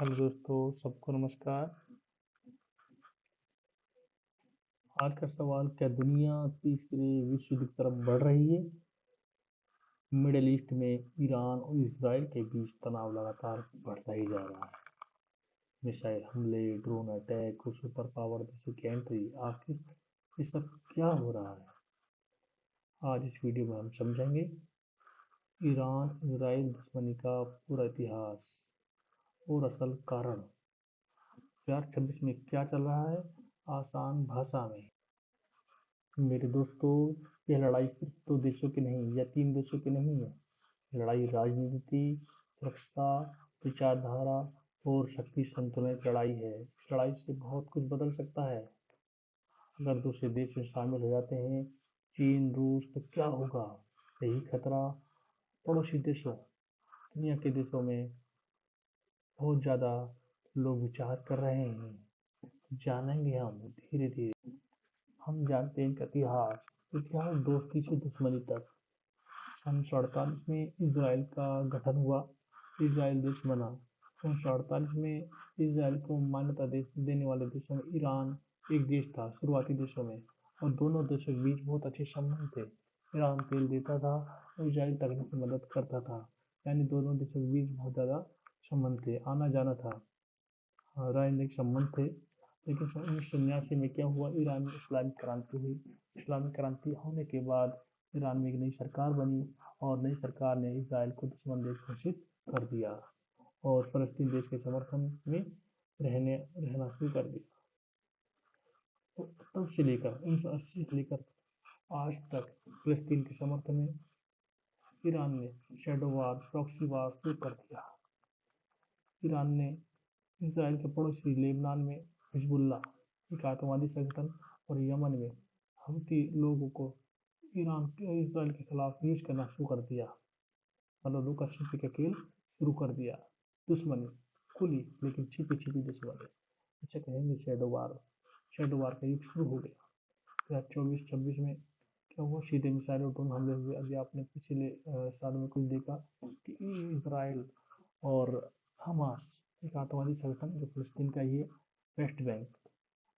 Hello दोस्तों, सबको नमस्कार। आज का सवाल, क्या दुनिया तीसरे विश्व युद्ध की तरफ बढ़ रही है? मिडिल ईस्ट में ईरान और इसराइल के बीच तनाव लगातार बढ़ता ही जा रहा है। मिसाइल हमले, ड्रोन अटैक और सुपर पावर देशों की एंट्री, आखिर ये सब क्या हो रहा है? आज इस वीडियो में हम समझेंगे ईरान इसराइल दुश्मनी का पूरा इतिहास और असल कारण। 2026 में क्या चल रहा है, आसान भाषा में। मेरे दोस्तों, यह लड़ाई सिर्फ दो देशों की नहीं या तीन देशों की नहीं है। लड़ाई राजनीति, सुरक्षा, विचारधारा और शक्ति संतुलन की लड़ाई है। इस लड़ाई से बहुत कुछ बदल सकता है। अगर दूसरे देश में शामिल हो जाते हैं, चीन, रूस, तो क्या होगा? यही खतरा पड़ोसी देशों, दुनिया के देशों में बहुत ज़्यादा लोग विचार कर रहे हैं। जानेंगे हम धीरे धीरे। हम जानते हैं कि इतिहास दोस्ती से दुश्मनी तक। सन 1948 में इसराइल का गठन हुआ, इसराइल देश बना। 1948 में इसराइल को मान्यता देने वाले देशों में ईरान एक देश था, शुरुआती देशों में। और दोनों देशों के बीच बहुत अच्छे संबंध थे। ईरान तेल देता था और इसराइल तकनीकी मदद करता था, यानी दोनों देशों के बीच बहुत ज़्यादा संबंध थे, आना जाना था, राजनीतिक संबंध थे। लेकिन सन 1979 में क्या हुआ, ईरान में इस्लामिक क्रांति हुई। इस्लामिक क्रांति होने के बाद ईरान में एक नई सरकार बनी और नई सरकार ने इसराइल को दुश्मन देश घोषित कर दिया और फलस्तीन देश के समर्थन में रहना शुरू कर दिया। तो तब से लेकर 1980 से लेकर आज तक फलस्तीन के समर्थन में ईरान ने शैडो वार, प्रॉक्सी वार शुरू कर दिया। ईरान ने इसराइल के पड़ोसी लेबनान में हिजबुल्लाह, एक आतंकवादी संगठन, और यमन में हूती लोगों को ईरान के इसराइल के खिलाफ यूज करना शुरू कर दिया। मतलब लुका छिपी का खेल शुरू कर दिया। दुश्मनी खुली लेकिन छिपी छिपी दुश्मनी, इसे कहेंगे शैडो वार का युग शुरू हो गया। 2024-26 में क्या हुआ, सीधे मिसाइल और ड्रोन हमले हुए। अभी आपने पिछले साल में कुछ देखा कि इसराइल और हमास, एक आतंकवादी संगठन जो फिलिस्तीन का ही है, वेस्ट बैंक,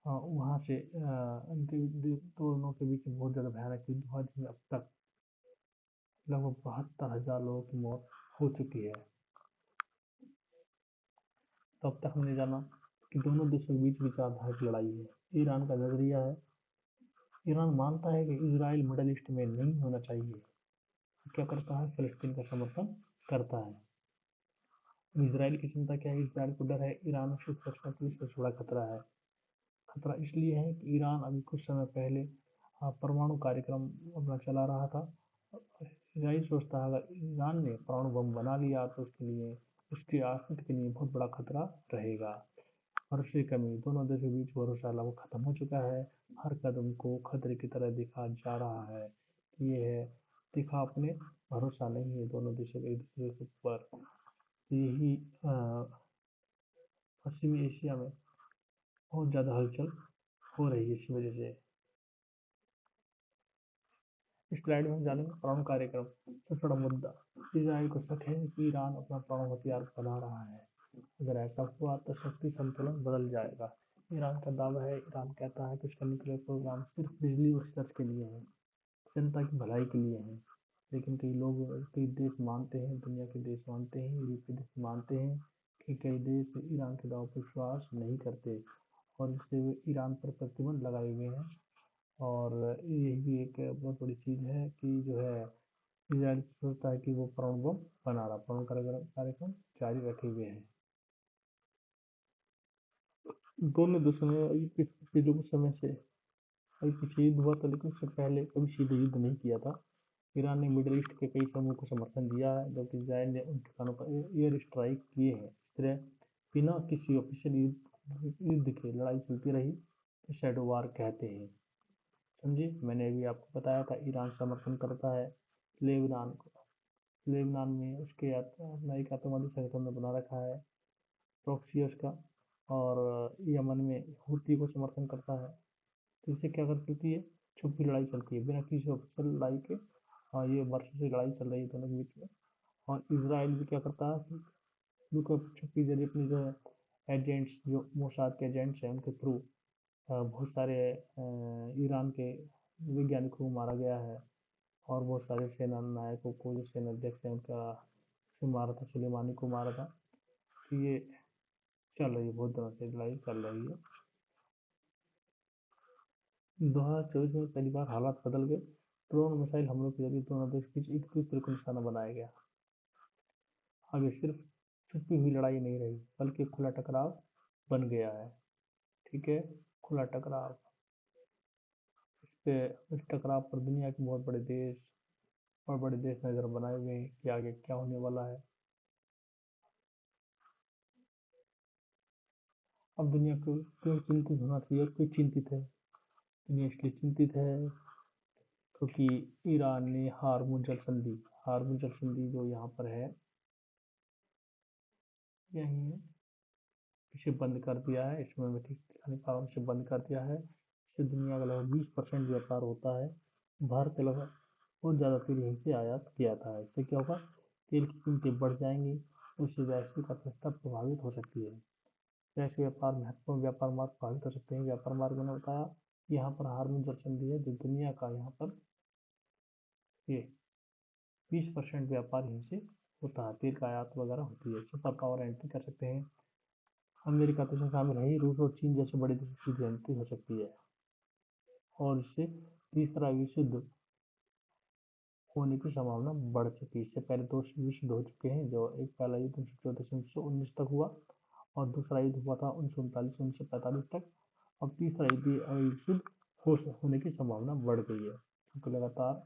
वहाँ से इनके दोनों के बीच बहुत ज़्यादा भयानक युद्ध हुआ, जिसमें अब तक लगभग 72,000 लोगों की मौत हो चुकी है। तो अब तक हमने जाना कि दोनों देशों के बीच विचारधारा की लड़ाई है। ईरान का नजरिया है, ईरान मानता है कि इसराइल मिडल ईस्ट में नहीं होना चाहिए। क्या करता है, फिलिस्तीन का समर्थन करता है। इसराइल की चिंता क्या है, इसराइल को डर है ईरान की सुरक्षा के लिए सबसे बड़ा खतरा है। खतरा इसलिए है कि ईरान अभी कुछ समय पहले परमाणु कार्यक्रम अपना चला रहा था। इसराइल सोचता है अगर ईरान ने परमाणु बम बना लिया तो उसके लिए, उसके अस्तित्व के लिए बहुत बड़ा खतरा रहेगा। भरोसे की कमी, दोनों देशों के बीच भरोसा लगभग खत्म हो चुका है। हर कदम को खतरे की तरह देखा जा रहा है। ये है, देखा आपने, भरोसा नहीं है दोनों देशों के एक दूसरे के ऊपर। यही पश्चिमी एशिया में बहुत ज़्यादा हलचल हो रही है इसी वजह से। इस स्लाइड में हम जानेंगे परमाणु कार्यक्रम, सबसे बड़ा मुद्दा। इसराइल को शक है कि ईरान अपना परमाणु हथियार बना रहा है। अगर ऐसा हुआ तो शक्ति संतुलन बदल जाएगा। ईरान का दावा है, ईरान कहता है कि उसका न्यूक्लियर प्रोग्राम सिर्फ बिजली और रिसर्च के लिए है, जनता की भलाई के लिए है। लेकिन कई देश मानते हैं, दुनिया के देश मानते हैं, यूरोपीय देश मानते हैं कि कई देश ईरान के दावों पर विश्वास नहीं करते और इससे वे ईरान पर प्रतिबंध लगाए हुए हैं। और यही भी एक बहुत बड़ी चीज़ है कि जो है, इसराइल सोचता है कि वो परमाणु बम बना रहा, परमाणु कार्यक्रम जारी रखे हुए हैं। दोनों देशों ने पिछले कुछ समय से, अभी पीछे युद्ध हुआ था लेकिन उससे पहले कभी सीधे युद्ध नहीं किया था। ईरान ने मिडिल ईस्ट के कई समूह को समर्थन दिया है, जबकि इसराइल ने उन ठिकानों पर एयर स्ट्राइक किए हैं। इस तरह बिना किसी ऑफिशियल युद्ध के लड़ाई चलती रही, तो शैडो वार कहते हैं। समझिए, मैंने अभी आपको बताया था ईरान समर्थन करता है लेबनान को। लेबनान में उसके अपना एक आतंकवादी संगठन ने बना रखा है, प्रॉक्सी है उसका। और यमन में हूती को समर्थन करता है। तो इससे क्या करती है, छुपी लड़ाई चलती है बिना किसी ऑफिशियल लड़ाई के। और ये वर्षों से लड़ाई चल रही है दोनों के बीच में। और इसराइल भी क्या करता है कि लुकअप के जरिए अपनी जो है एजेंट्स, जो मोसाद के एजेंट्स हैं, उनके थ्रू बहुत सारे ईरान के वैज्ञानिकों को मारा गया है, और बहुत सारे सेना नायकों को, जो सेना अध्यक्ष हैं उनका से मारा था, सुलेमानी को मारा था। तो ये चल रही है, बहुत दिनों से लड़ाई चल रही है। 2024 में पहली बार हालात बदल गए। ड्रोन मिसाइल हमलों के जरिए दोनों देश के बीच एक दूसरे को निशाना बनाया गया। आगे सिर्फ छुपी हुई लड़ाई नहीं रही, बल्कि खुला टकराव बन गया है। ठीक है, खुला टकराव। इस टकराव पर दुनिया के बहुत बड़े देश और बड़े देश नजर बनाए हुए हैं कि आगे क्या होने वाला है। अब दुनिया को क्यों चिंतित होना चाहिए, और क्यों चिंतित है? दुनिया इसलिए चिंतित है क्योंकि ईरान ने हारमुज जल संधि जो यहाँ पर है, यही है, इसे बंद कर दिया है। इसमें मैं ठीक दिखाने पा रहा हूँ, इसे बंद कर दिया है। इससे दुनिया का लगभग 20% व्यापार होता है। भारत लगभग बहुत ज़्यादा तेल यहीं से आयात किया था। इससे क्या होगा, तेल की कीमतें बढ़ जाएंगी, उससे वैश्विक अर्थव्यवस्था प्रभावित हो सकती है। वैश्विक व्यापार, महत्वपूर्ण व्यापार मार्ग प्रभावित हो सकते हैं। व्यापार मार्ग मैंने बताया, यहाँ पर हारमुज जल संधि है, जो दुनिया का यहाँ पर ये 20% व्यापार यहीं से होता है। तेल का आयात वगैरह होती है। सुपर पावर एंट्री कर सकते हैं। अमेरिका तो इसमें शामिल है ही, रूस और चीन जैसे बड़े देशों की एंट्री हो सकती है, और इससे तीसरा विश्व युद्ध होने की संभावना बढ़ चुकी है। इससे पहले दो विश्व युद्ध हो चुके हैं, जो एक पहला युद्ध 1914 से 1919 तक हुआ, और दूसरा युद्ध हुआ था 1939 से 1945 तक। अब तीसरा विश्व युद्ध होने की संभावना बढ़ गई है, क्योंकि लगातार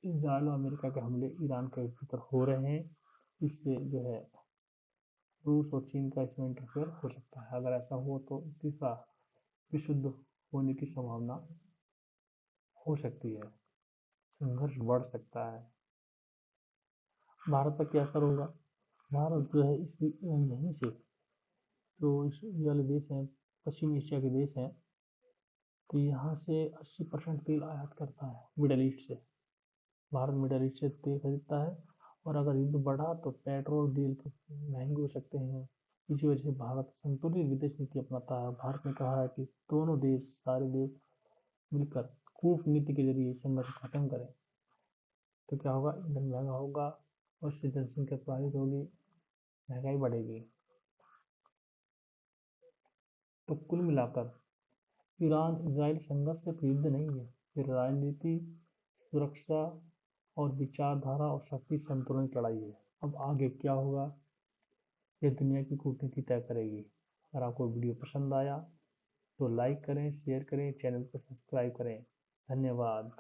इजराइल और अमेरिका के हमले ईरान के भीतर हो रहे हैं। इससे जो है रूस और चीन का इसमें इंटरफेयर हो सकता है। अगर ऐसा हो तो तीसरा विश्व युद्ध होने की संभावना हो सकती है, संघर्ष बढ़ सकता है। भारत पर क्या असर होगा? भारत जो है इस यहीं से, जो इस ये वाले देश हैं, पश्चिमी एशिया के देश हैं, तो यहाँ से 80% तेल आयात करता है मिडल ईस्ट से। भारत मिडल ईस्ट से तेल खरीदता है, और अगर युद्ध बढ़ा तो पेट्रोल डीजल तो महंगे हो सकते हैं। इसी वजह से भारत संतुलित विदेश नीति अपनाता है। भारत ने कहा है कि दोनों देश, सारे देश मिलकर कूटनीति के जरिए संघर्ष खत्म करें। तो क्या होगा, ईंधन महंगा होगा, और इससे जनसंख्या प्रभावित होगी, महंगाई बढ़ेगी। तो कुल मिलाकर ईरान इजराइल संघर्ष सिर्फ युद्ध नहीं है, ये राजनीति, सुरक्षा और विचारधारा और शक्ति संतुलन की लड़ाई है। अब आगे क्या होगा, ये दुनिया की कूटनीति तय करेगी। अगर आपको वीडियो पसंद आया तो लाइक करें, शेयर करें, चैनल को सब्सक्राइब करें। धन्यवाद।